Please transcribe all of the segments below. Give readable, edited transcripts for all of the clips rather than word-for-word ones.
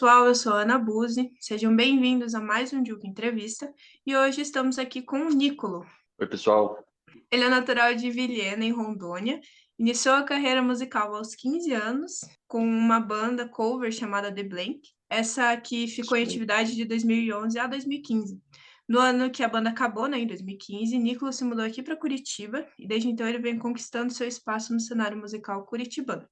pessoal, eu sou a Ana Buzzi, sejam bem-vindos a mais um Juca Entrevista e hoje estamos aqui com o Nicolo. Oi, pessoal. Ele é natural de Vilhena, em Rondônia, iniciou a carreira musical aos 15 anos com uma banda cover chamada The Blank, essa que ficou Isso em mesmo. atividade de 2011 a 2015. No ano que a banda acabou, em 2015, Nicolo se mudou aqui para Curitiba e desde então ele vem conquistando seu espaço no cenário musical curitibano.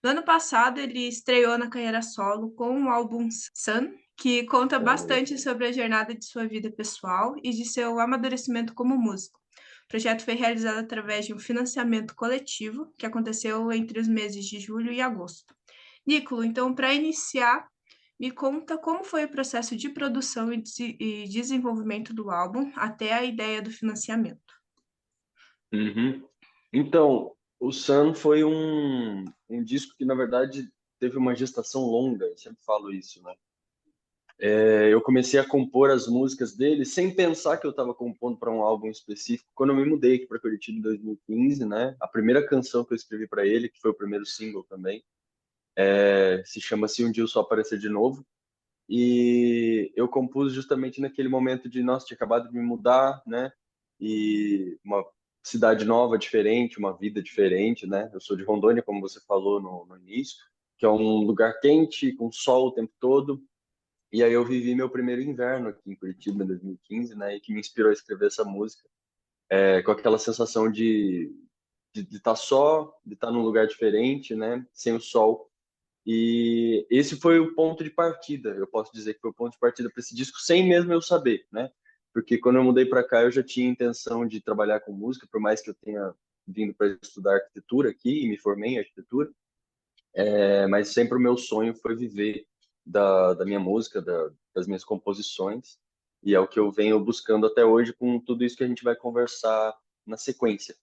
No ano passado, ele estreou na carreira solo com o álbum Sun, que conta Então, bastante sobre a jornada de sua vida pessoal e de seu amadurecimento como músico. O projeto foi realizado através de um financiamento coletivo que aconteceu entre os meses de julho e agosto. Nicolo, então, para iniciar, me conta como foi o processo de produção e desenvolvimento do álbum até a ideia do financiamento. uhum. Então, o Sun foi um disco que, na verdade, teve uma gestação longa, eu sempre falo isso, né? Eu comecei a compor as músicas dele sem pensar que eu estava compondo para um álbum específico. Quando eu me mudei aqui para Curitiba em 2015, né? A primeira canção que eu escrevi para ele, que foi o primeiro single também, se chama Se Um Dia Eu Só Aparecer de Novo. E eu compus justamente naquele momento de, nossa, tinha acabado de me mudar, né? E uma cidade nova, diferente, uma vida diferente, né? Eu sou de Rondônia, como você falou no início, que é um lugar quente, com sol o tempo todo. E aí eu vivi meu primeiro inverno aqui em Curitiba, em 2015, né? E que me inspirou a escrever essa música, com aquela sensação de estar só, de estar num lugar diferente, né? Sem o sol. E esse foi o ponto de partida. Eu posso dizer que foi o ponto de partida para esse disco, sem mesmo eu saber, né? Porque quando eu mudei para cá, eu já tinha intenção de trabalhar com música, por mais que eu tenha vindo para estudar arquitetura aqui e me formei em arquitetura, mas sempre o meu sonho foi viver da minha música, das minhas composições, e é o que eu venho buscando até hoje com tudo isso que a gente vai conversar na sequência.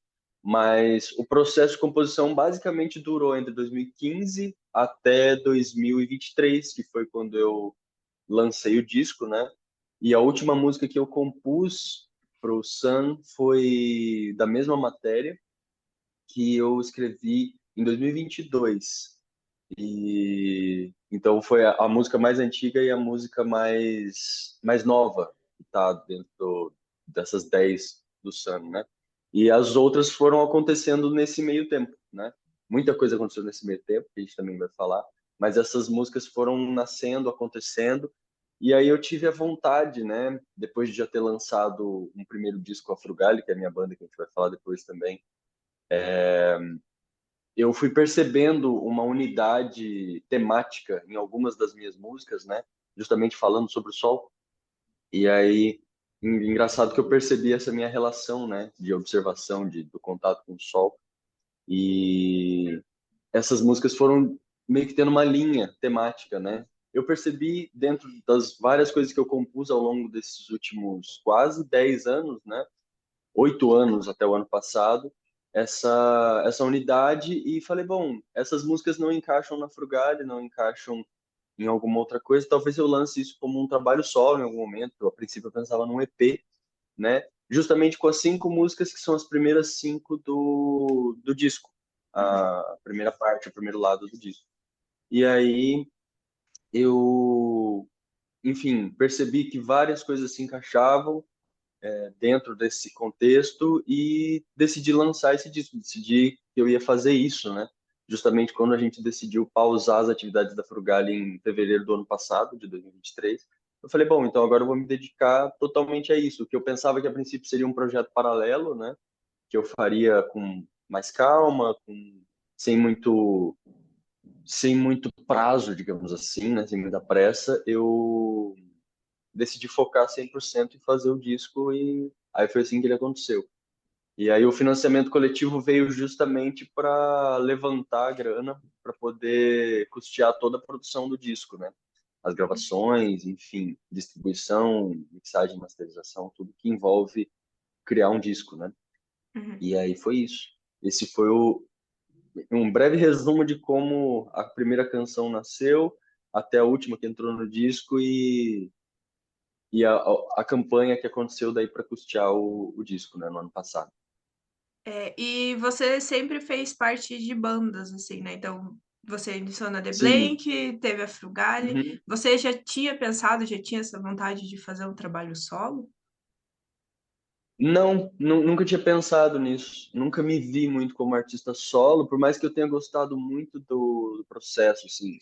Mas o processo de composição basicamente durou entre 2015 até 2023, que foi quando eu lancei o disco, né? E a última música que eu compus para o Sun foi da mesma matéria que eu escrevi em 2022. E então foi a música mais antiga e a música mais nova que tá dentro dessas 10 do Sun, né? E as outras foram acontecendo nesse meio tempo, né? Muita coisa aconteceu nesse meio tempo, que a gente também vai falar, mas essas músicas foram nascendo, acontecendo, e aí eu tive a vontade, né, depois de já ter lançado um primeiro disco, a Frugali, que é a minha banda, que a gente vai falar depois também, eu fui percebendo uma unidade temática em algumas das minhas músicas, né? Justamente falando sobre o sol. E aí, engraçado que eu percebi essa minha relação, né? De observação, do contato com o sol. E essas músicas foram meio que tendo uma linha temática, né? Eu percebi dentro das várias coisas que eu compus ao longo desses últimos quase 10 anos, né? 8 anos até o ano passado, essa unidade e falei, bom, essas músicas não encaixam na Frugale, não encaixam em alguma outra coisa, talvez eu lance isso como um trabalho solo em algum momento. A princípio eu pensava num EP, né? Justamente com as 5 músicas que são as primeiras 5 do disco, Uhum. a primeira parte, o primeiro lado do disco. E aí eu, enfim, percebi que várias coisas se encaixavam dentro desse contexto e decidi lançar esse disco, decidi que eu ia fazer isso, né? Justamente quando a gente decidiu pausar as atividades da Frugali em fevereiro do ano passado, de 2023, eu falei, bom, então agora eu vou me dedicar totalmente a isso, o que eu pensava que a princípio seria um projeto paralelo, né? Que eu faria com mais calma, sem muito sem muito prazo, digamos assim, né? Sem muita pressa, eu decidi focar 100% em fazer o disco e aí foi assim que ele aconteceu. E aí o financiamento coletivo veio justamente para levantar a grana para poder custear toda a produção do disco, né? As gravações, enfim, distribuição, mixagem, masterização, tudo que envolve criar um disco, né? Uhum. E aí foi isso. Esse foi um breve resumo de como a primeira canção nasceu até a última que entrou no disco e a campanha que aconteceu daí para custear o disco, né, no ano passado. E você sempre fez parte de bandas, assim, né? Então, Você iniciou na The Sim. Blank, teve a Frugale. Uhum. Você já tinha pensado, já tinha essa vontade de fazer um trabalho solo? Não, nunca tinha pensado nisso. Nunca me vi muito como artista solo, por mais que eu tenha gostado muito do processo, assim.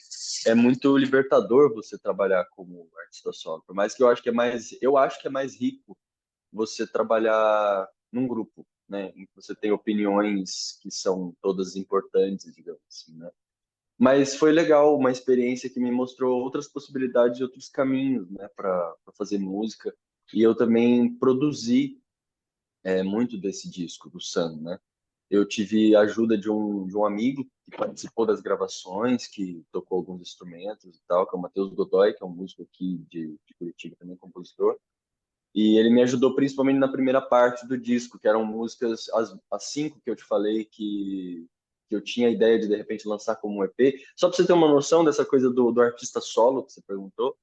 É muito libertador você trabalhar como artista solo. Por mais que eu acho que é mais rico você trabalhar num grupo, né? Em que você tem opiniões que são todas importantes, digamos assim, né? Mas foi legal, uma experiência que me mostrou outras possibilidades e outros caminhos, né, para fazer música. E eu também produzi muito desse disco do Sun, né? Eu tive a ajuda de um amigo que participou das gravações, que tocou alguns instrumentos e tal, que é o Matheus Godoy, que é um músico aqui de Curitiba, também compositor. E ele me ajudou principalmente na primeira parte do disco, que eram músicas, as cinco que eu te falei que eu tinha a ideia de repente lançar como um EP. Só para você ter uma noção dessa coisa do artista solo que você perguntou,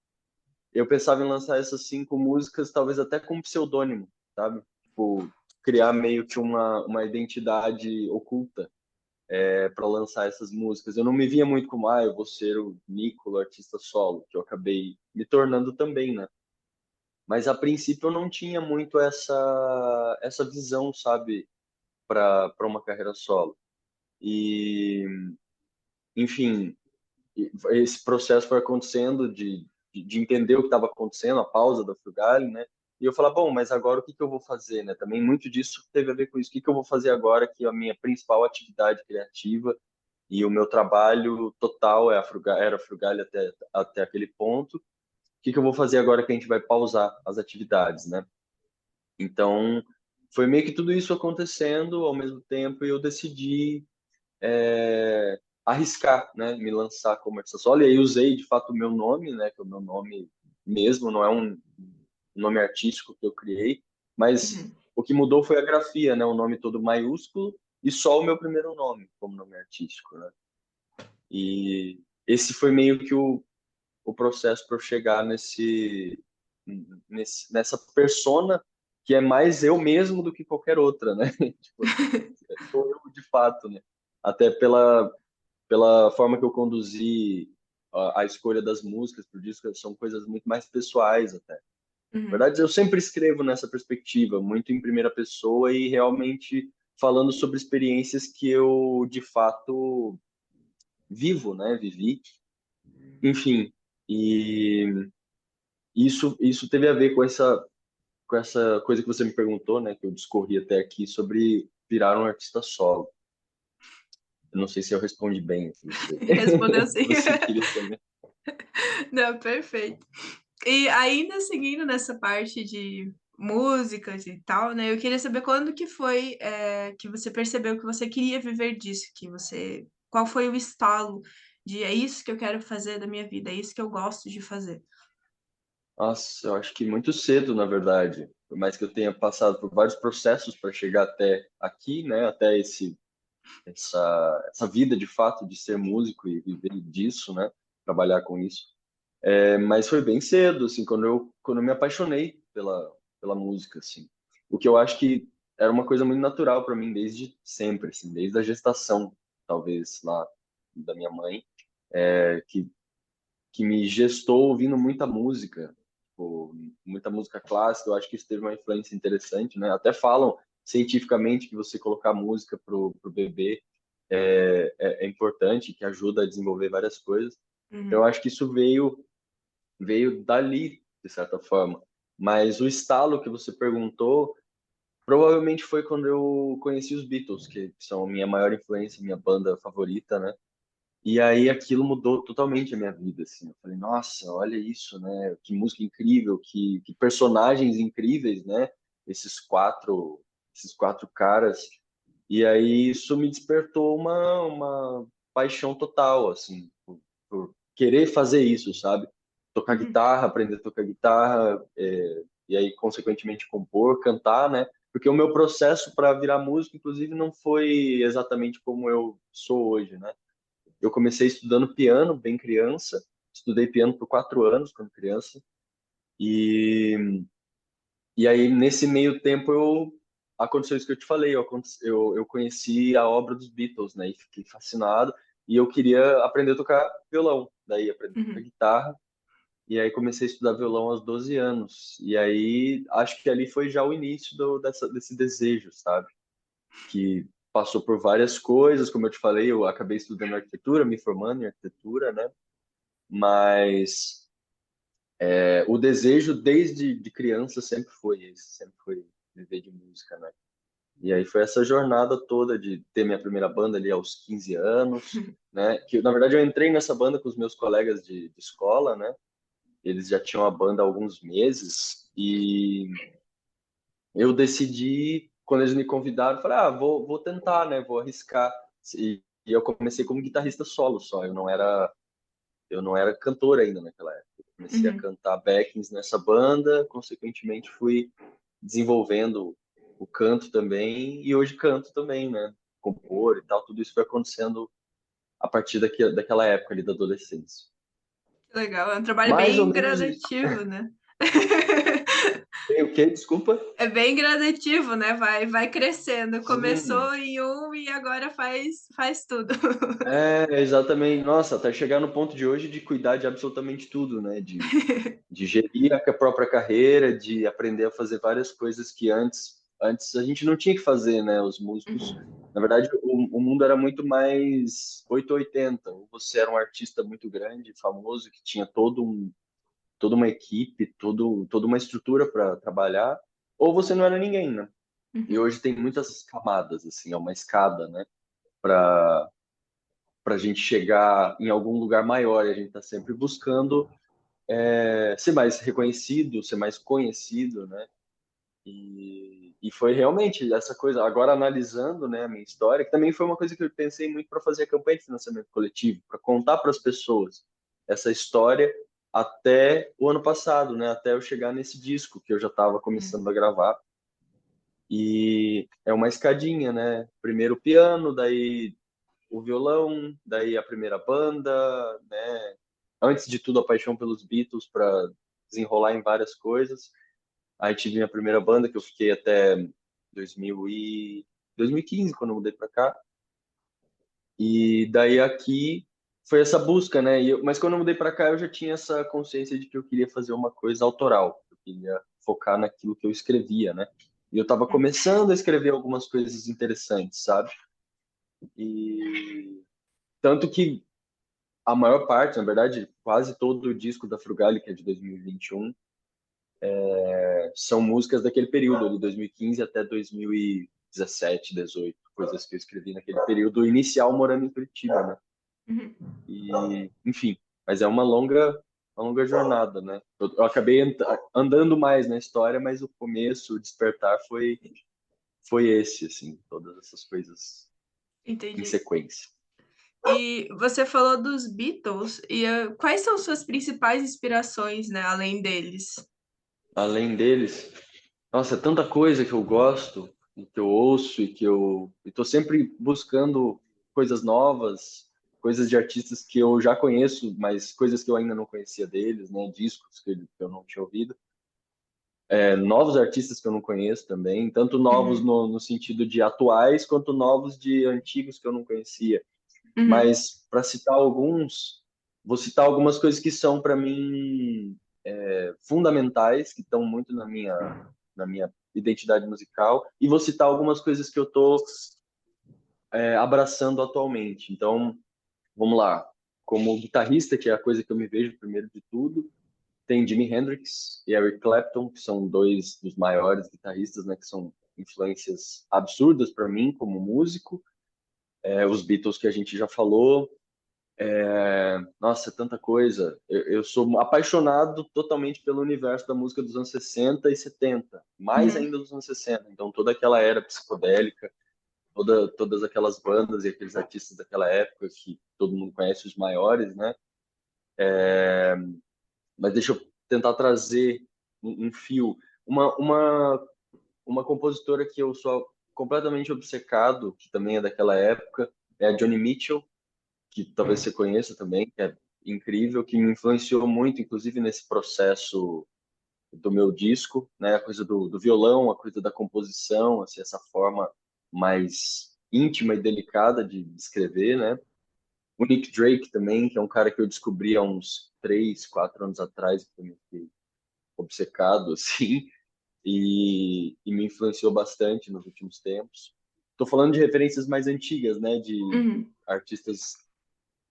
eu pensava em lançar essas cinco músicas, talvez até com um pseudônimo, sabe? Tipo, criar meio que uma identidade oculta para lançar essas músicas. Eu não me via muito como, eu vou ser o Nicola, artista solo, que eu acabei me tornando também, né? Mas a princípio eu não tinha muito essa visão, sabe, para uma carreira solo. E, enfim, esse processo foi acontecendo de entender o que estava acontecendo, a pausa da Frugale, né? E eu falar, bom, mas agora o que que eu vou fazer, né? Também muito disso teve a ver com isso. O que que eu vou fazer agora que a minha principal atividade criativa e o meu trabalho total era a Frugale até aquele ponto. O que que eu vou fazer agora que a gente vai pausar as atividades, né? Então, foi meio que tudo isso acontecendo ao mesmo tempo e eu decidi arriscar, né, me lançar como artista solo. E aí usei, de fato, o meu nome, né, que é o meu nome mesmo, não é um nome artístico que eu criei, mas Uhum. o que mudou foi a grafia, né, o nome todo maiúsculo e só o meu primeiro nome como nome artístico, né? E esse foi meio que o processo para eu chegar nessa persona que é mais eu mesmo do que qualquer outra, né? Tipo, sou eu de fato, né? Até pela forma que eu conduzi a escolha das músicas pro disco, são coisas muito mais pessoais até. Na Uhum. verdade, eu sempre escrevo nessa perspectiva, muito em primeira pessoa e realmente falando sobre experiências que eu de fato vivo, né? Vivi, enfim. E isso teve a ver com essa coisa que você me perguntou, né, que eu discorri até aqui sobre virar um artista solo. Eu não sei se eu respondi bem o que você, Respondeu sim. você queria saber. Não, perfeito. E ainda seguindo nessa parte de músicas e tal, né? Eu queria saber quando que foi que você percebeu que você queria viver disso, qual foi o estalo de é isso que eu quero fazer da minha vida, é isso que eu gosto de fazer. Nossa, eu acho que muito cedo, na verdade. Por mais que eu tenha passado por vários processos para chegar até aqui, né, até essa vida de fato de ser músico e viver disso, né, trabalhar com isso. Mas foi bem cedo, assim, quando eu me apaixonei pela música, assim. O que eu acho que era uma coisa muito natural para mim desde sempre, assim, desde a gestação, talvez, lá da minha mãe, que me gestou ouvindo muita música, tipo, muita música clássica. Eu acho que isso teve uma influência interessante, né? Até falam cientificamente que você colocar música pro bebê é importante, que ajuda a desenvolver várias coisas. Então, eu Uhum, acho que isso veio dali, de certa forma. Mas o estalo que você perguntou, provavelmente foi quando eu conheci os Beatles, que são a minha maior influência, minha banda favorita, né? E aí aquilo mudou totalmente a minha vida, assim. Eu falei, nossa, olha isso, né? Que música incrível, que personagens incríveis, né? Esses quatro caras. E aí isso me despertou uma paixão total, assim, por querer fazer isso, sabe? Tocar uhum, guitarra, aprender a tocar guitarra, e aí, consequentemente, compor, cantar, né? Porque o meu processo para virar músico, inclusive, não foi exatamente como eu sou hoje, né? Eu comecei estudando piano bem criança, estudei piano por 4 anos quando criança, e, e aí nesse meio tempo aconteceu isso que eu te falei, eu conheci a obra dos Beatles, né, e fiquei fascinado, e eu queria aprender a tocar violão. Daí aprendi a tocar Uhum. guitarra, e aí comecei a estudar violão aos 12 anos. E aí acho que ali foi já o início desse desejo, sabe? Que passou por várias coisas, como eu te falei, eu acabei estudando arquitetura, me formando em arquitetura, né? Mas o desejo desde de criança sempre foi esse, sempre foi viver de música, né? E aí foi essa jornada toda de ter minha primeira banda ali aos 15 anos, né? Que na verdade eu entrei nessa banda com os meus colegas de escola, né? Eles já tinham a banda há alguns meses e eu decidi, quando eles me convidaram, falei, vou tentar, né? Vou arriscar. E eu comecei como guitarrista solo só, eu não era cantor ainda naquela época. Eu comecei a Uhum. cantar backings nessa banda, consequentemente fui desenvolvendo o canto também, e hoje canto também, né? Compor e tal, tudo isso foi acontecendo a partir daquela época ali da adolescência. Legal, é um trabalho Mais ou bem menos isso. gradativo, né? Tem o quê? Desculpa? É bem gradativo, né? Vai crescendo. Sim, Começou em um e agora faz tudo. exatamente. Nossa, até chegar no ponto de hoje de cuidar de absolutamente tudo, né? De gerir a própria carreira, de aprender a fazer várias coisas que antes a gente não tinha que fazer, né? Os músicos, Uhum. na verdade, o mundo era muito mais 880. Ou você era um artista muito grande, famoso, que tinha toda uma equipe, toda uma estrutura para trabalhar, ou você não era ninguém, né? E Uhum. hoje tem muitas camadas, assim, é uma escada, né? Para a gente chegar em algum lugar maior, e a gente está sempre buscando ser mais reconhecido, ser mais conhecido, né? E foi realmente essa coisa. Agora analisando, né, a minha história, que também foi uma coisa que eu pensei muito para fazer a campanha de financiamento coletivo, para contar para as pessoas essa história até o ano passado, né? Até eu chegar nesse disco que eu já estava Uhum. começando a gravar. E é uma escadinha, né? Primeiro o piano, daí o violão, daí a primeira banda, né? Antes de tudo, a paixão pelos Beatles para desenrolar em várias coisas. Aí tive minha primeira banda, que eu fiquei até 2000 e 2015, quando eu mudei para cá. E daí aqui foi essa busca, né? Mas quando eu mudei para cá, eu já tinha essa consciência de que eu queria fazer uma coisa autoral. Eu queria focar naquilo que eu escrevia, né? E eu estava começando a escrever algumas coisas interessantes, sabe? E tanto que a maior parte, na verdade, quase todo o disco da Frugali, que é de 2021, são músicas daquele período, de 2015 até 2017, 18, coisas que eu escrevi naquele período inicial morando em Curitiba, né? Uhum. E, enfim, mas é uma longa jornada, né? Eu acabei andando mais na história, mas o começo, o despertar foi esse, assim, todas essas coisas em Entendi. sequência. E você falou dos Beatles, e quais são suas principais inspirações, né, além deles? Além deles, nossa, é tanta coisa que eu gosto, e que eu ouço, e que eu estou sempre buscando coisas novas, coisas de artistas que eu já conheço, mas coisas que eu ainda não conhecia deles, né? Discos que eu não tinha ouvido. Novos artistas que eu não conheço também, tanto novos Uhum. no sentido de atuais, quanto novos de antigos que eu não conhecia. Uhum. Mas, para citar alguns, vou citar algumas coisas que são, para mim, fundamentais, que estão muito na minha identidade musical, e vou citar algumas coisas que eu estou abraçando atualmente. Então, vamos lá. Como guitarrista, que é a coisa que eu me vejo primeiro de tudo, tem Jimi Hendrix e Eric Clapton, que são dois dos maiores guitarristas, né, que são influências absurdas para mim como músico. Os Beatles que a gente já falou. Nossa, é tanta coisa. Eu sou apaixonado totalmente pelo universo da música dos anos 60 e 70, mais Uhum. ainda dos anos 60. Então, toda aquela era psicodélica, todas aquelas bandas e aqueles artistas daquela época que todo mundo conhece, os maiores, né? Mas deixa eu tentar trazer um fio. Uma compositora que eu sou completamente obcecado, que também é daquela época, é a Joni Mitchell, que talvez você conheça também, que é incrível, que me influenciou muito, inclusive nesse processo do meu disco, né? A coisa do violão, a coisa da composição, assim, essa forma mais íntima e delicada de escrever, né? O Nick Drake também, que é um cara que eu descobri há uns 3, 4 anos atrás, que também fiquei obcecado, assim, e me influenciou bastante nos últimos tempos. Estou falando de referências mais antigas, né, de Uhum, artistas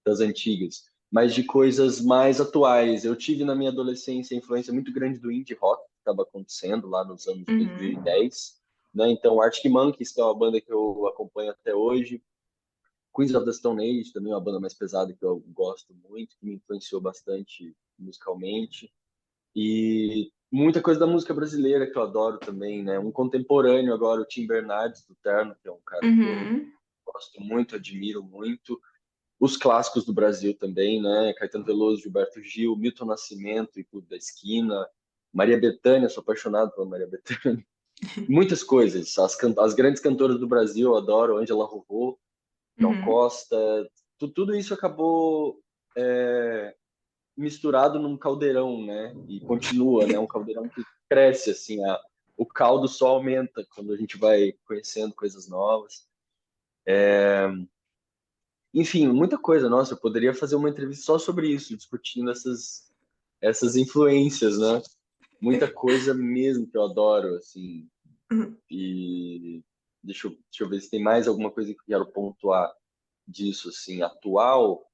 das antigas, mas de coisas mais atuais. Eu tive na minha adolescência a influência muito grande do indie rock que estava acontecendo lá nos anos uhum, 2010, né? Então, Arctic Monkeys, que é uma banda que eu acompanho até hoje, Queens of the Stone Age, também é uma banda mais pesada que eu gosto muito, que me influenciou bastante musicalmente. E muita coisa da música brasileira que eu adoro também, né? Um contemporâneo agora, o Tim Bernardes do Terno, que é um cara que eu uhum. gosto muito, admiro muito. Os clássicos do Brasil também, né? Caetano Veloso, Gilberto Gil, Milton Nascimento e Clube da Esquina, Maria Bethânia, sou apaixonado por Maria Bethânia. Muitas coisas. As grandes cantoras do Brasil, eu adoro, Ângela Rorô, Gal Uhum. Costa. Tudo isso acabou misturado num caldeirão, né? E continua, né? Um caldeirão que cresce, assim, o caldo só aumenta quando a gente vai conhecendo coisas novas. Enfim, muita coisa. Nossa, eu poderia fazer uma entrevista só sobre isso, discutindo essas influências, né? Muita coisa mesmo que eu adoro, assim. Uhum. E deixa eu ver se tem mais alguma coisa que eu quero pontuar disso, assim, atual.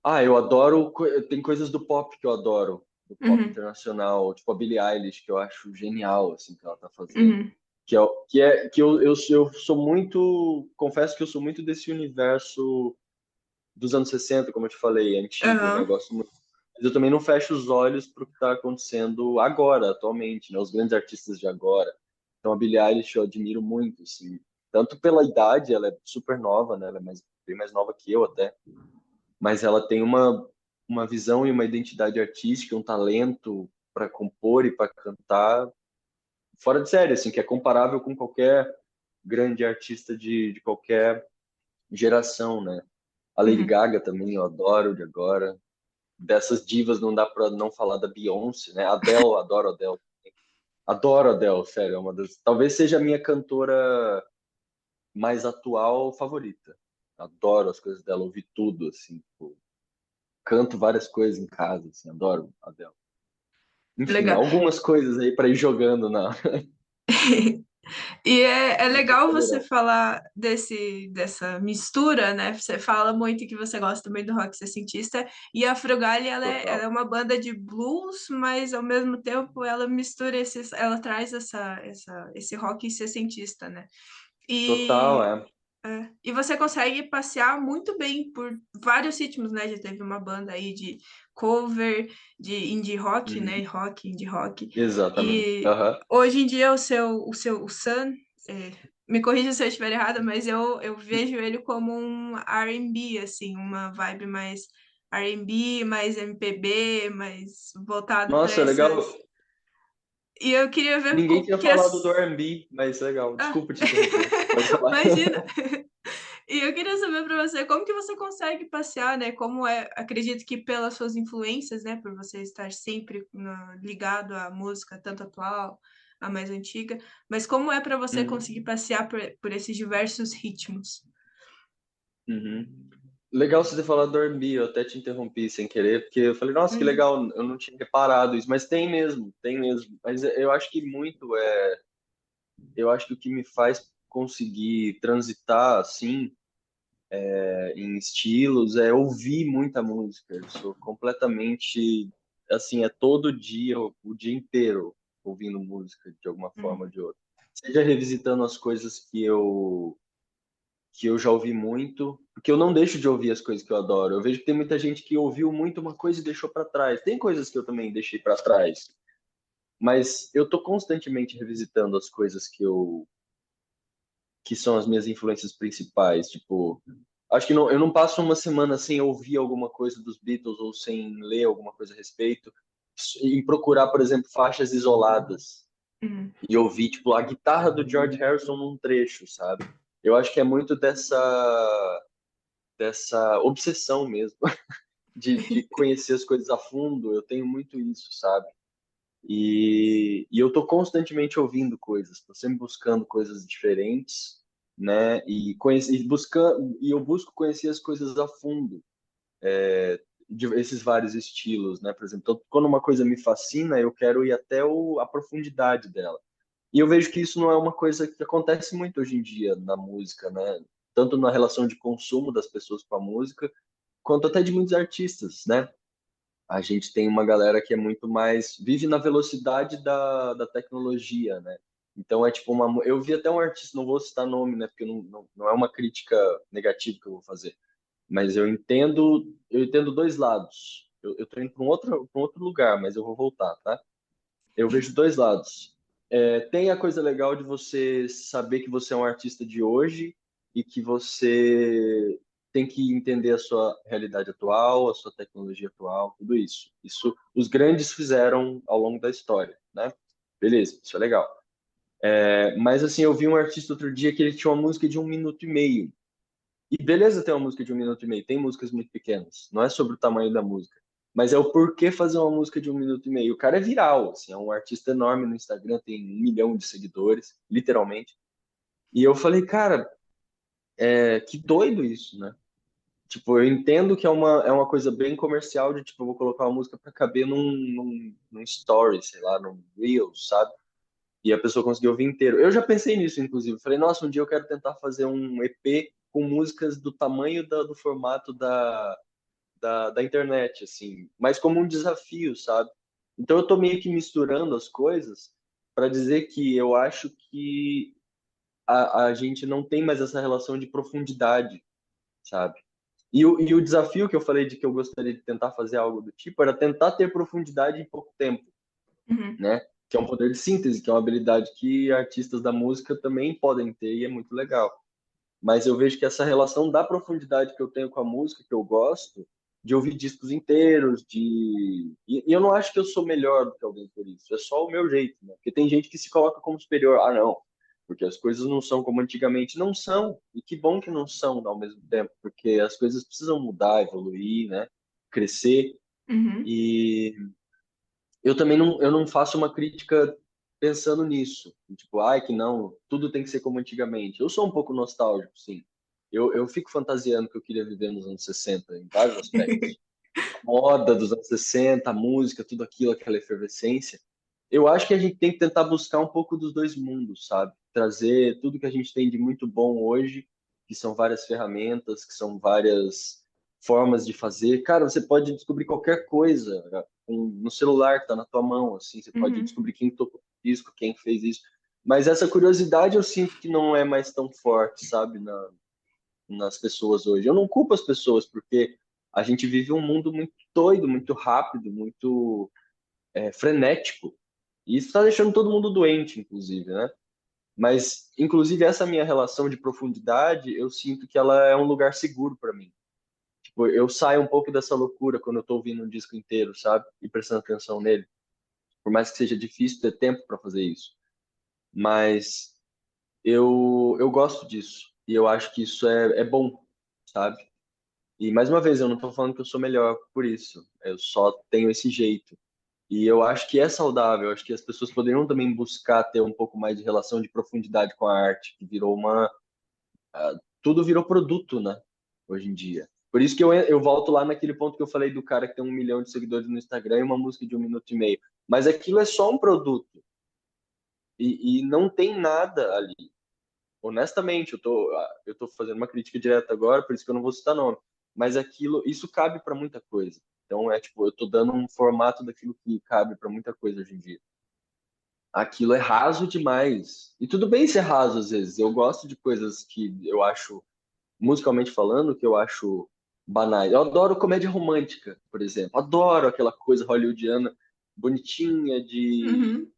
Ah, eu adoro. Tem coisas do pop que eu adoro, do pop Uhum. internacional, tipo a Billie Eilish, que eu acho genial, assim, que ela tá fazendo. Uhum. Que eu sou muito. Confesso que eu sou muito desse universo dos anos 60, como eu te falei, antigo, né? Eu Aham. gosto muito. Mas eu também não fecho os olhos para o que está acontecendo agora, atualmente, né? Os grandes artistas de agora. Então, a Billie Eilish eu admiro muito, assim. Tanto pela idade, ela é super nova, né? Ela é bem mais nova que eu até. Mas ela tem uma visão e uma identidade artística, um talento para compor e para cantar fora de série, assim, que é comparável com qualquer grande artista de qualquer geração, né? A Lady Uhum. Gaga também eu adoro de agora. Dessas divas não dá para não falar da Beyoncé, né? Adele, adoro Adele. Adoro Adele, sério, é uma das, talvez seja a minha cantora mais atual favorita. Adoro as coisas dela, ouvi tudo assim, tipo, canto várias coisas em casa, assim, adoro Adele. Enfim, Legal. algumas coisas aí para ir jogando na E é nesse legal você caldeirão. falar dessa mistura, né? Você fala muito que você gosta também do rock sessentista, e a Frugale, ela é Total. uma banda de blues, mas ao mesmo tempo ela mistura ela traz esse rock sessentista, né? Total, E é. e você consegue passear muito bem por vários ritmos, né? Já teve uma banda aí de cover, de indie rock, né? Uhum. Rock, indie rock. Exatamente. E Aham. hoje em dia o Sun, me corrija se eu estiver errada, mas eu vejo ele como um R&B, assim, uma vibe mais R&B, mais MPB, mais voltado para Nossa, legal. essas. E eu queria ver Ninguém tinha queria... falado do R&B, mas legal. Ah, Desculpa te interromper. Pode falar. imagina. E eu queria saber para você como que você consegue passear, né? Como é, acredito que pelas suas influências, né? Por você estar sempre ligado à música, tanto atual, a mais antiga, mas como é para você conseguir Uhum. passear por esses diversos ritmos? Uhum. Legal você ter falado do R&B, eu até te interrompi sem querer, porque eu falei, nossa, que Uhum, legal, eu não tinha reparado isso, mas tem mesmo, tem mesmo. Mas eu acho que eu acho que o que me faz conseguir transitar assim em estilos é ouvir muita música. Eu sou completamente, assim, é todo dia, o dia inteiro ouvindo música de alguma forma ou uhum, de outra. Seja revisitando as coisas que eu já ouvi muito, porque eu não deixo de ouvir as coisas que eu adoro. Eu vejo que tem muita gente que ouviu muito uma coisa e deixou para trás. Tem coisas que eu também deixei para trás, mas eu tô constantemente revisitando as coisas que são as minhas influências principais, tipo, acho que não, eu não passo uma semana sem ouvir alguma coisa dos Beatles ou sem ler alguma coisa a respeito, e procurar, por exemplo, faixas isoladas uhum, e ouvir tipo a guitarra do George Harrison num trecho, sabe? Eu acho que é muito dessa obsessão mesmo de conhecer as coisas a fundo. Eu tenho muito isso, sabe? E eu tô constantemente ouvindo coisas, tô sempre buscando coisas diferentes. né? E eu busco conhecer as coisas a fundo, de esses vários estilos, né? Por exemplo, então, quando uma coisa me fascina, eu quero ir até a profundidade dela. E eu vejo que isso não é uma coisa que acontece muito hoje em dia na música, né? Tanto na relação de consumo das pessoas com a música, quanto até de muitos artistas, né? A gente tem uma galera que é muito mais vive na velocidade da tecnologia, né? Então é tipo uma. Eu vi até um artista, não vou citar nome, né? Porque não é uma crítica negativa que eu vou fazer, mas eu entendo dois lados. Eu tô indo para um outro lugar, mas eu vou voltar, tá? Eu vejo dois lados. Tem a coisa legal de você saber que você é um artista de hoje e que você tem que entender a sua realidade atual, a sua tecnologia atual, tudo isso. Isso os grandes fizeram ao longo da história, né? Beleza, isso é legal. Mas assim, eu vi um artista outro dia que ele tinha uma música de 1 minuto e meio. E beleza ter uma música de 1 minuto e meio, tem músicas muito pequenas, não é sobre o tamanho da música, mas é o porquê fazer uma música de 1 minuto e meio. O cara é viral, assim, é um artista enorme no Instagram, tem 1 milhão de seguidores, literalmente. E eu falei, cara, que doido isso, né? Tipo, eu entendo que é uma coisa bem comercial de, tipo, eu vou colocar uma música pra caber num story, sei lá, num Reels, sabe? E a pessoa conseguiu ouvir inteiro. Eu já pensei nisso, inclusive. Falei, nossa, um dia eu quero tentar fazer um EP com músicas do tamanho do formato da internet, assim, mas como um desafio, sabe? Então eu tô meio que misturando as coisas para dizer que eu acho que a gente não tem mais essa relação de profundidade, sabe? E o desafio que eu falei de que eu gostaria de tentar fazer algo do tipo era tentar ter profundidade em pouco tempo, Uhum, né? Que é um poder de síntese, que é uma habilidade que artistas da música também podem ter e é muito legal. Mas eu vejo que essa relação da profundidade que eu tenho com a música, que eu gosto, de ouvir discos inteiros, e eu não acho que eu sou melhor do que alguém por isso, é só o meu jeito, né? Porque tem gente que se coloca como superior. Ah, não, porque as coisas não são como antigamente. Não são, e que bom que não são ao mesmo tempo, porque as coisas precisam mudar, evoluir, né? Crescer. uhum, E eu não faço uma crítica pensando nisso. Tipo, ai, que não, tudo tem que ser como antigamente. Eu sou um pouco nostálgico, sim. Eu fico fantasiando que eu queria viver nos anos 60 em vários aspectos. A moda dos anos 60, a música, tudo aquilo, aquela efervescência. Eu acho que a gente tem que tentar buscar um pouco dos dois mundos, sabe? Trazer tudo que a gente tem de muito bom hoje, que são várias ferramentas, que são várias formas de fazer. Cara, você pode descobrir qualquer coisa no celular que está na tua mão, assim, você pode uhum. descobrir quem tocou o disco, quem fez isso. Mas essa curiosidade eu sinto que não é mais tão forte, sabe, nas pessoas hoje. Eu não culpo as pessoas, porque a gente vive um mundo muito doido, muito rápido, muito frenético. E isso está deixando todo mundo doente, inclusive, né? Mas, inclusive, essa minha relação de profundidade, eu sinto que ela é um lugar seguro para mim. Tipo, eu saio um pouco dessa loucura quando eu tô ouvindo um disco inteiro, sabe? E prestando atenção nele. Por mais que seja difícil ter tempo para fazer isso. Mas eu gosto disso. E eu acho que isso é bom, sabe? E, mais uma vez, eu não tô falando que eu sou melhor por isso. Eu só tenho esse jeito. E eu acho que é saudável, eu acho que as pessoas poderiam também buscar ter um pouco mais de relação de profundidade com a arte, que virou tudo virou produto, né? Hoje em dia. Por isso que eu volto lá naquele ponto que eu falei do cara que tem 1 milhão de seguidores no Instagram e uma música de 1 minuto e meio. Mas aquilo é só um produto. E não tem nada ali. Honestamente, eu tô fazendo uma crítica direta agora, por isso que eu não vou citar nome. Mas isso cabe para muita coisa. Então é tipo, eu tô dando um formato daquilo que cabe para muita coisa hoje em dia. Aquilo é raso demais. E tudo bem ser raso às vezes. Eu gosto de coisas que eu acho, musicalmente falando, que eu acho banais. Eu adoro comédia romântica, por exemplo. Adoro aquela coisa hollywoodiana bonitinha Uhum.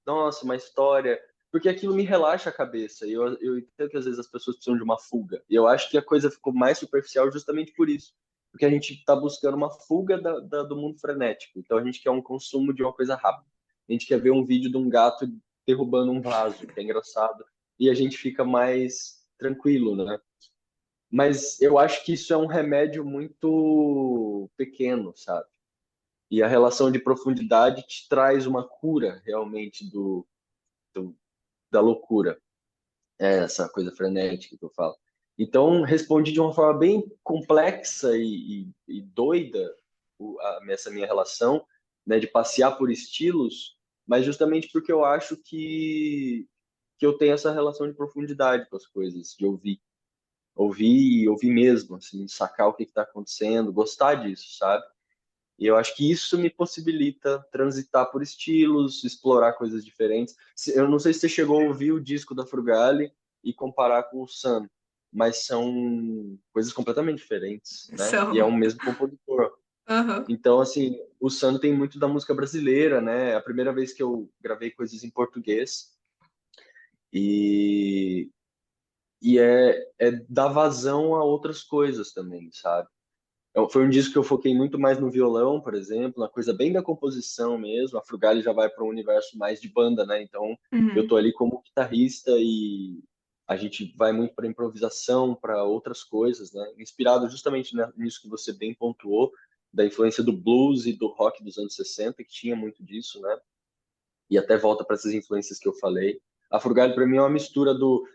nossa, uma história. Porque aquilo me relaxa a cabeça. E eu entendo que às vezes as pessoas precisam de uma fuga. E eu acho que a coisa ficou mais superficial justamente por isso. Porque a gente está buscando uma fuga do mundo frenético. Então a gente quer um consumo de uma coisa rápida. A gente quer ver um vídeo de um gato derrubando um vaso, que é engraçado. E a gente fica mais tranquilo, né? Mas eu acho que isso é um remédio muito pequeno, sabe? E a relação de profundidade te traz uma cura realmente da loucura. essa coisa frenética que eu falo. Então, respondi de uma forma bem complexa e doida essa minha relação, né, de passear por estilos, mas justamente porque eu acho que eu tenho essa relação de profundidade com as coisas, de ouvir e ouvir mesmo, assim, sacar o que está acontecendo, gostar disso, sabe? E eu acho que isso me possibilita transitar por estilos, explorar coisas diferentes. Eu não sei se você chegou a ouvir o disco da Frugale e comparar com o Sun, mas são coisas completamente diferentes, né? E é São. o mesmo compositor. Aham. Então, assim, o Sun tem muito da música brasileira, né? É a primeira vez que eu gravei coisas em português e, é dar vazão a outras coisas também, sabe? Foi um disco que eu foquei muito mais no violão, por exemplo, na coisa bem da composição mesmo. A Frugale já vai para um universo mais de banda, né? Então eu Uhum. tô ali como guitarrista e a gente vai muito para improvisação, para outras coisas, né? Inspirado justamente nisso que você bem pontuou, da influência do blues e do rock dos anos 60, que tinha muito disso, né? E até volta para essas influências que eu falei. A Frugale para mim é uma mistura do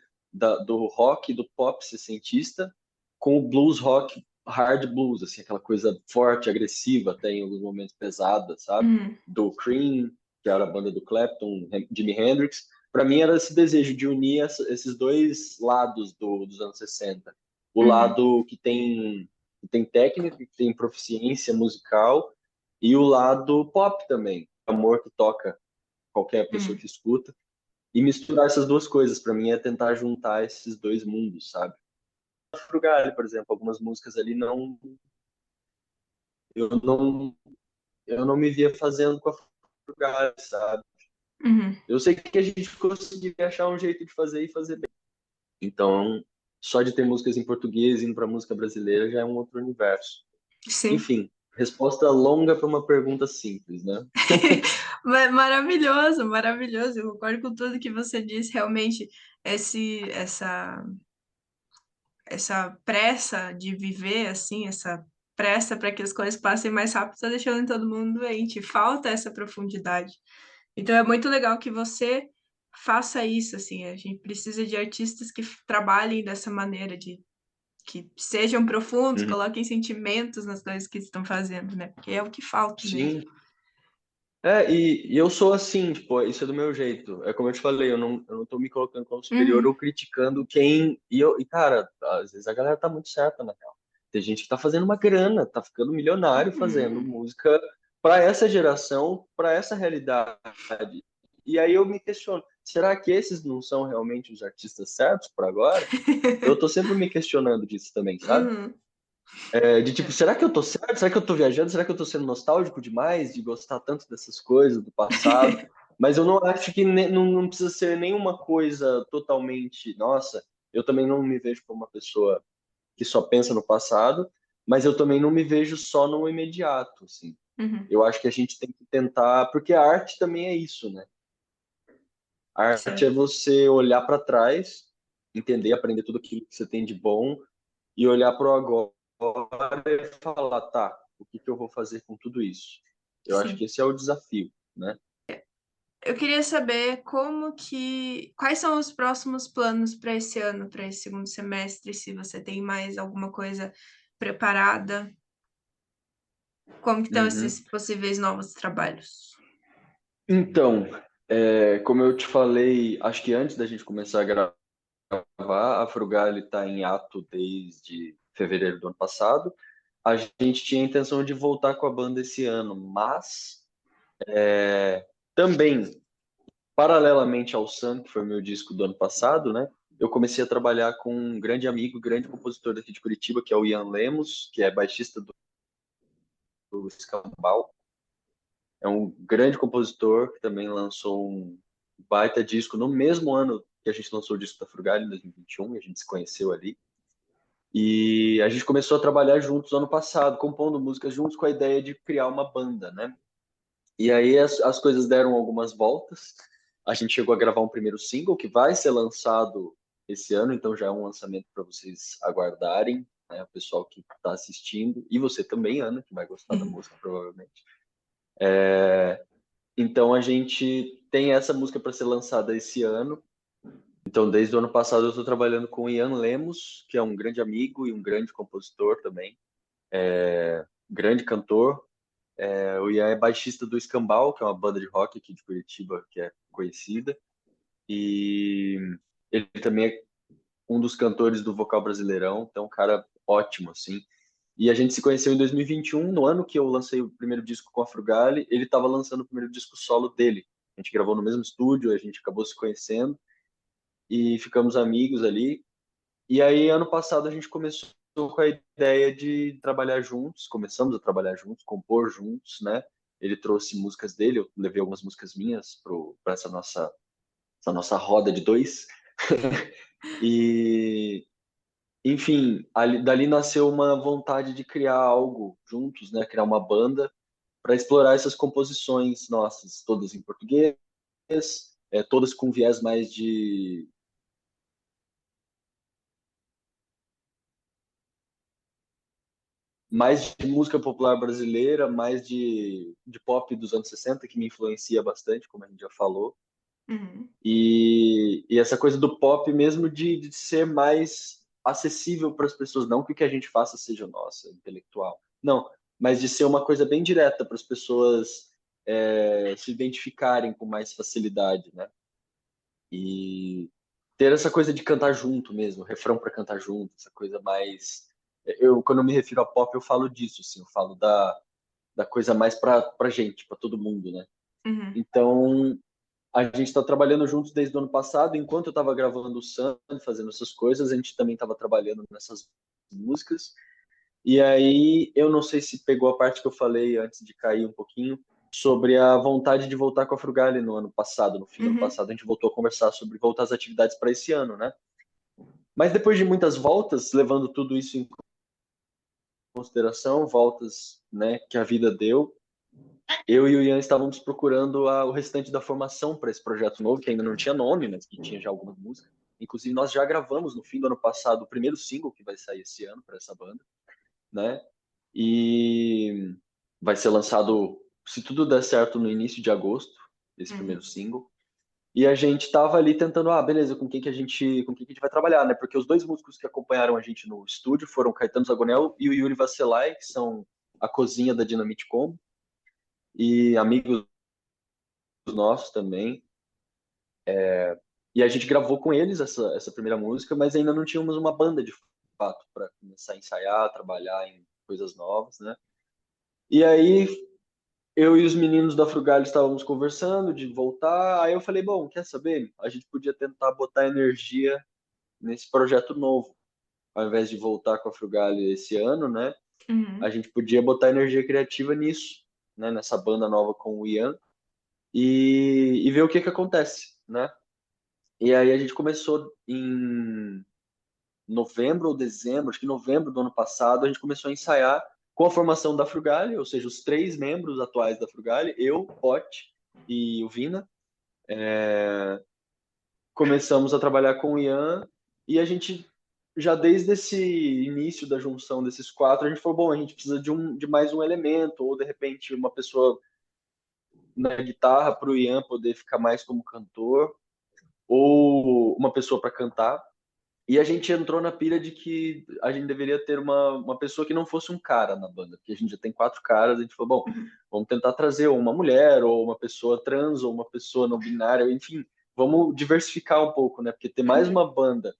rock, do pop sessentista com o blues rock hard blues, assim, aquela coisa forte, agressiva, até em alguns momentos pesada, sabe? Uhum. Do Cream, que era a banda do Clapton, Jimi Hendrix. Para mim era esse desejo de unir esses dois lados dos anos 60. O Uhum. lado que tem técnica, que tem proficiência musical, e o lado pop também, amor que toca qualquer pessoa Uhum. que escuta. E misturar essas duas coisas, para mim, é tentar juntar esses dois mundos, sabe? Frugali, por exemplo, algumas músicas ali eu não, eu não me via fazendo com a Frugali, sabe? Uhum. Eu sei que a gente conseguiria achar um jeito de fazer e fazer bem. Então, só de ter músicas em português indo para música brasileira já é um outro universo. Sim. Enfim, resposta longa para uma pergunta simples, né? Maravilhoso, maravilhoso. Eu concordo com tudo que você disse. Realmente, esse, essa, essa pressa de viver, assim, essa pressa para que as coisas passem mais rápido, está deixando todo mundo doente. Falta essa profundidade. Então, é muito legal que você faça isso, assim. A gente precisa de artistas que trabalhem dessa maneira, de que sejam profundos, Uhum. coloquem sentimentos nas coisas que estão fazendo, né? Porque é o que falta mesmo. Sim, e eu sou assim, tipo, isso é do meu jeito. É como eu te falei, eu não tô me colocando como superior Uhum, ou criticando quem. Cara, às vezes a galera tá muito certa, na real. Tem gente que tá fazendo uma grana, tá ficando milionário fazendo uhum. música para essa geração, para essa realidade. E aí eu me questiono, será que esses não são realmente os artistas certos para agora? Eu tô sempre me questionando disso também, sabe? Uhum. De tipo, É. será que eu tô certo? Será que eu tô viajando? Será que eu tô sendo nostálgico demais de gostar tanto dessas coisas do passado? Mas eu não acho que não precisa ser nenhuma coisa totalmente. Nossa, eu também não me vejo como uma pessoa que só pensa no passado, mas eu também não me vejo só no imediato, assim. Uhum. Eu acho que a gente tem que tentar, porque a arte também é isso, né? A arte é Certo. você olhar para trás, entender, aprender tudo aquilo que você tem de bom e olhar para o agora e falar, tá, o que que eu vou fazer com tudo isso? Eu acho que Sim. esse é o desafio, né? Eu queria saber quais são os próximos planos para esse ano, para esse segundo semestre, se você tem mais alguma coisa preparada, como que estão Uhum. esses possíveis novos trabalhos? Então, como eu te falei, acho que antes da gente começar a gravar, a Frugali está em ato desde fevereiro do ano passado. A gente tinha a intenção de voltar com a banda esse ano, mas também, paralelamente ao Sun, que foi o meu disco do ano passado, né? Eu comecei a trabalhar com um grande amigo, grande compositor daqui de Curitiba, que é o Ian Lemos, que é baixista do Escambau. É um grande compositor que também lançou um baita disco no mesmo ano que a gente lançou o disco da Frugali, em 2021, e a gente se conheceu ali. E a gente começou a trabalhar juntos ano passado, compondo músicas juntos com a ideia de criar uma banda, né? E aí as coisas deram algumas voltas. A gente chegou a gravar um primeiro single que vai ser lançado esse ano, então já é um lançamento para vocês aguardarem, né? O pessoal que está assistindo, e você também, Ana, que vai gostar da música, provavelmente. Então a gente tem essa música para ser lançada esse ano. Então, desde o ano passado, eu estou trabalhando com o Ian Lemos, que é um grande amigo e um grande compositor também, grande cantor. O Ian é baixista do Escambau, que é uma banda de rock aqui de Curitiba, que é conhecida. E ele também é um dos cantores do Vocal Brasileirão, então é um cara ótimo, assim. E a gente se conheceu em 2021, no ano que eu lancei o primeiro disco com a Frugali, ele estava lançando o primeiro disco solo dele. A gente gravou no mesmo estúdio, a gente acabou se conhecendo e ficamos amigos ali. E aí, ano passado, a gente começou com a ideia de trabalhar juntos, começamos a trabalhar juntos, compor juntos, né? Ele trouxe músicas dele, eu levei algumas músicas minhas para essa nossa roda de dois. E, enfim, dali nasceu uma vontade de criar algo juntos, né? Criar uma banda para explorar essas composições nossas, todas em português, todas com viés mais de música popular brasileira, mais de pop dos anos 60, que me influencia bastante, como a gente já falou. Uhum. E essa coisa do pop mesmo de ser mais acessível para as pessoas, não que o que a gente faça seja nossa, intelectual, não, mas de ser uma coisa bem direta para as pessoas se identificarem com mais facilidade, né? E ter essa coisa de cantar junto mesmo, refrão para cantar junto, essa coisa mais. Quando eu me refiro a pop, eu falo disso, assim, eu falo da coisa mais para gente, para todo mundo, né? Uhum. Então, a gente está trabalhando juntos desde o ano passado. Enquanto eu estava gravando o Sun, fazendo essas coisas, a gente também estava trabalhando nessas músicas. E aí, eu não sei se pegou a parte que eu falei antes de cair um pouquinho, sobre a vontade de voltar com a Frugali no ano passado. No fim do ano Uhum. passado, a gente voltou a conversar sobre voltar às atividades para esse ano, né? Mas depois de muitas voltas, levando tudo isso em consideração, voltas, né, que a vida deu, eu e o Ian estávamos procurando o restante da formação para esse projeto novo, que ainda não tinha nome, mas que tinha já algumas músicas. Inclusive, nós já gravamos no fim do ano passado o primeiro single que vai sair esse ano para essa banda, né? E vai ser lançado, se tudo der certo, no início de agosto, esse Uhum. primeiro single. E a gente tava ali tentando, beleza, com quem que a gente vai trabalhar, né? Porque os dois músicos que acompanharam a gente no estúdio foram o Caetano Zagonel e o Yuri Vasselay, que são a cozinha da Dinamite Combo, e amigos nossos também. E a gente gravou com eles essa primeira música, mas ainda não tínhamos uma banda de fato para começar a ensaiar, trabalhar em coisas novas, né? E aí eu e os meninos da Frugalha estávamos conversando de voltar. Aí eu falei, bom, quer saber? A gente podia tentar botar energia nesse projeto novo. Ao invés de voltar com a Frugalha esse ano, né? A Uhum. gente podia botar energia criativa nisso, né? Nessa banda nova com o Ian e ver o que que acontece, né? E aí a gente começou em novembro ou dezembro, acho que novembro do ano passado, a gente começou a ensaiar com a formação da Frugali, ou seja, os três membros atuais da Frugali, eu, Pote e o Vina. Começamos a trabalhar com o Ian e a gente, já desde esse início da junção desses quatro, a gente falou, bom, a gente precisa de mais um elemento, ou de repente uma pessoa na guitarra para o Ian poder ficar mais como cantor, ou uma pessoa para cantar. E a gente entrou na pilha de que a gente deveria ter uma pessoa que não fosse um cara na banda, porque a gente já tem quatro caras, a gente falou, bom, Uhum. vamos tentar trazer uma mulher, ou uma pessoa trans, ou uma pessoa não binária, enfim, vamos diversificar um pouco, né? Porque ter mais Uhum. uma banda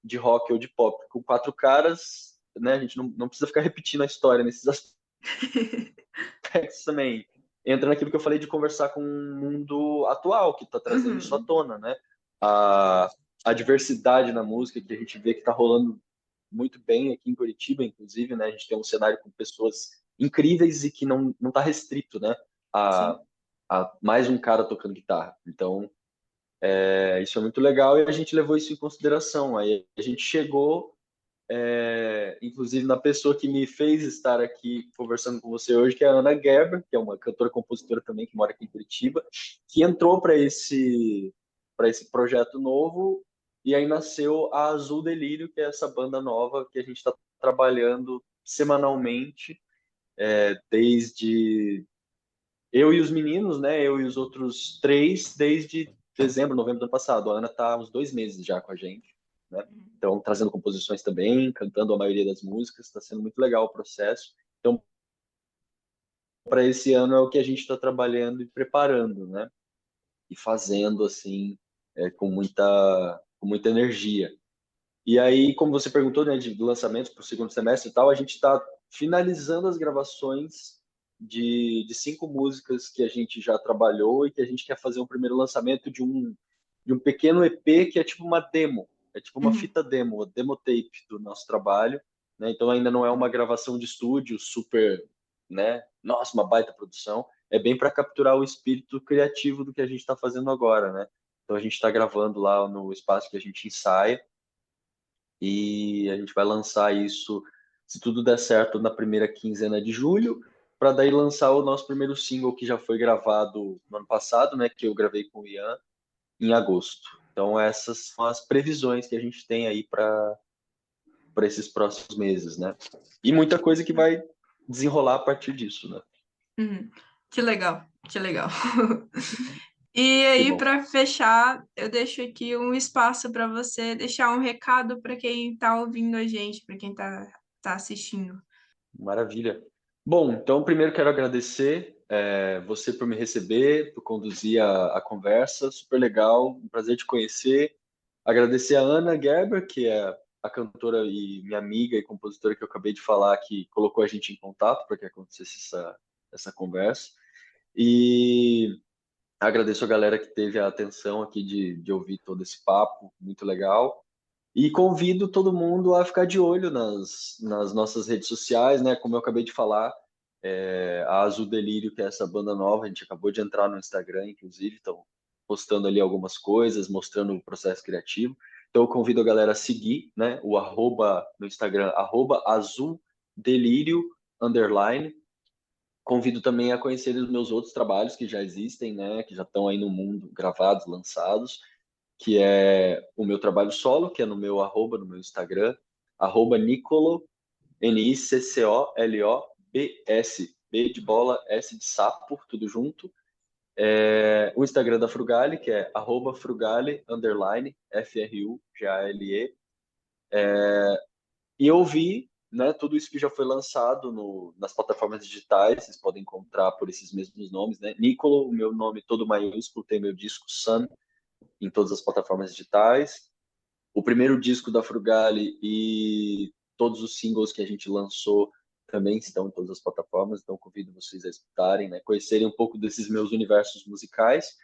de rock ou de pop com quatro caras, né? A gente não precisa ficar repetindo a história nesses aspectos também. Entra naquilo que eu falei de conversar com o mundo atual, que está trazendo isso à Uhum. tona, né? A diversidade na música que a gente vê que está rolando muito bem aqui em Curitiba, inclusive, né? A gente tem um cenário com pessoas incríveis e que não está restrito, né? A, Sim. a mais um cara tocando guitarra. Então, isso é muito legal e a gente levou isso em consideração. Aí a gente chegou, inclusive, na pessoa que me fez estar aqui conversando com você hoje, que é a Ana Gerber, que é uma cantora e compositora também que mora aqui em Curitiba, que entrou para esse projeto novo e aí nasceu a Azul Delírio, que é essa banda nova que a gente está trabalhando semanalmente, desde eu e os meninos, né? Eu e os outros três, desde dezembro, novembro do ano passado. A Ana está há uns 2 meses já com a gente, né? Então, trazendo composições também, cantando a maioria das músicas, está sendo muito legal o processo. Então, para esse ano é o que a gente está trabalhando e preparando, né? E fazendo, assim, com muita energia. E aí, como você perguntou, né, de lançamentos para o segundo semestre e tal, a gente está finalizando as gravações de 5 músicas que a gente já trabalhou e que a gente quer fazer um primeiro lançamento de um pequeno EP que é tipo uma demo, é tipo uma Uhum. fita demo, demo tape do nosso trabalho, né? Então ainda não é uma gravação de estúdio super, né? Nossa, uma baita produção. É bem para capturar o espírito criativo do que a gente está fazendo agora, né? Então a gente está gravando lá no espaço que a gente ensaia e a gente vai lançar isso, se tudo der certo, na primeira quinzena de julho, para daí lançar o nosso primeiro single que já foi gravado no ano passado, né? Que eu gravei com o Ian em agosto. Então essas são as previsões que a gente tem aí para esses próximos meses, né? E muita coisa que vai desenrolar a partir disso, né? Uhum. Que legal, que legal. E Que aí, bom. para fechar, eu deixo aqui um espaço para você deixar um recado para quem está ouvindo a gente, para quem tá assistindo. Maravilha. Bom, então primeiro quero agradecer você por me receber, por conduzir a conversa, super legal, um prazer te conhecer. Agradecer a Ana Gerber, que é a cantora e minha amiga e compositora que eu acabei de falar, que colocou a gente em contato para que acontecesse essa conversa. E agradeço a galera que teve a atenção aqui de ouvir todo esse papo, muito legal. E convido todo mundo a ficar de olho nas nossas redes sociais, né? Como eu acabei de falar, a Azul Delírio, que é essa banda nova, a gente acabou de entrar no Instagram, inclusive, estão postando ali algumas coisas, mostrando o processo criativo. Então eu convido a galera a seguir, né? O arroba no Instagram, arroba Azul Delírio, _. Convido também a conhecer os meus outros trabalhos que já existem, né? Que já estão aí no mundo, gravados, lançados, que é o meu trabalho solo, que é no meu arroba, no meu Instagram, arroba Nicolo, Nicolobs, B de bola, S de sapo, tudo junto. O Instagram da Frugale, que é arroba Frugale, Frugale. E eu vi, né, tudo isso que já foi lançado nas plataformas digitais, vocês podem encontrar por esses mesmos nomes, né? Nicolo, o meu nome todo maiúsculo, tem meu disco Sun em todas as plataformas digitais. O primeiro disco da Frugale e todos os singles que a gente lançou também estão em todas as plataformas, então convido vocês a escutarem, né, conhecerem um pouco desses meus universos musicais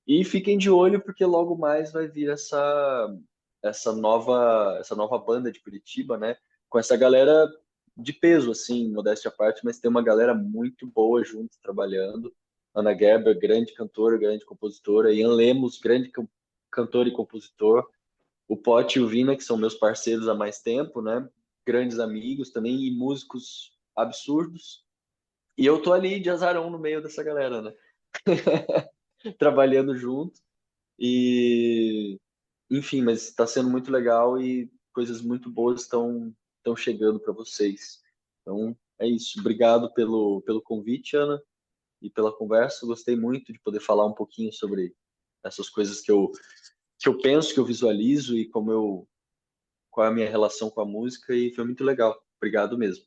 e fiquem de olho porque logo mais vai vir essa nova banda de Curitiba, né, com essa galera de peso, assim, modéstia à parte, mas tem uma galera muito boa junto trabalhando. Ana Gerber, grande cantora, grande compositora, Ian Lemos, grande cantor e compositor, o Pote e o Vina, que são meus parceiros há mais tempo, né? Grandes amigos também e músicos absurdos. E eu tô ali de azarão no meio dessa galera, né? Trabalhando junto. E, enfim, mas está sendo muito legal e coisas muito boas estão chegando para vocês. Então, é isso. Obrigado pelo convite, Ana, e pela conversa. Gostei muito de poder falar um pouquinho sobre essas coisas que eu penso, que eu visualizo e qual é a minha relação com a música e foi muito legal. Obrigado mesmo.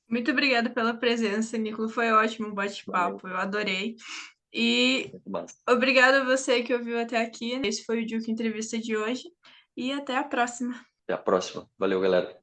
Muito obrigada pela presença, Nicola. Foi ótimo o Valeu, bate-papo, eu adorei. E muito massa. obrigada a você que ouviu até aqui. Esse foi o Duke Entrevista de hoje e até a próxima. Até a próxima. Valeu, galera.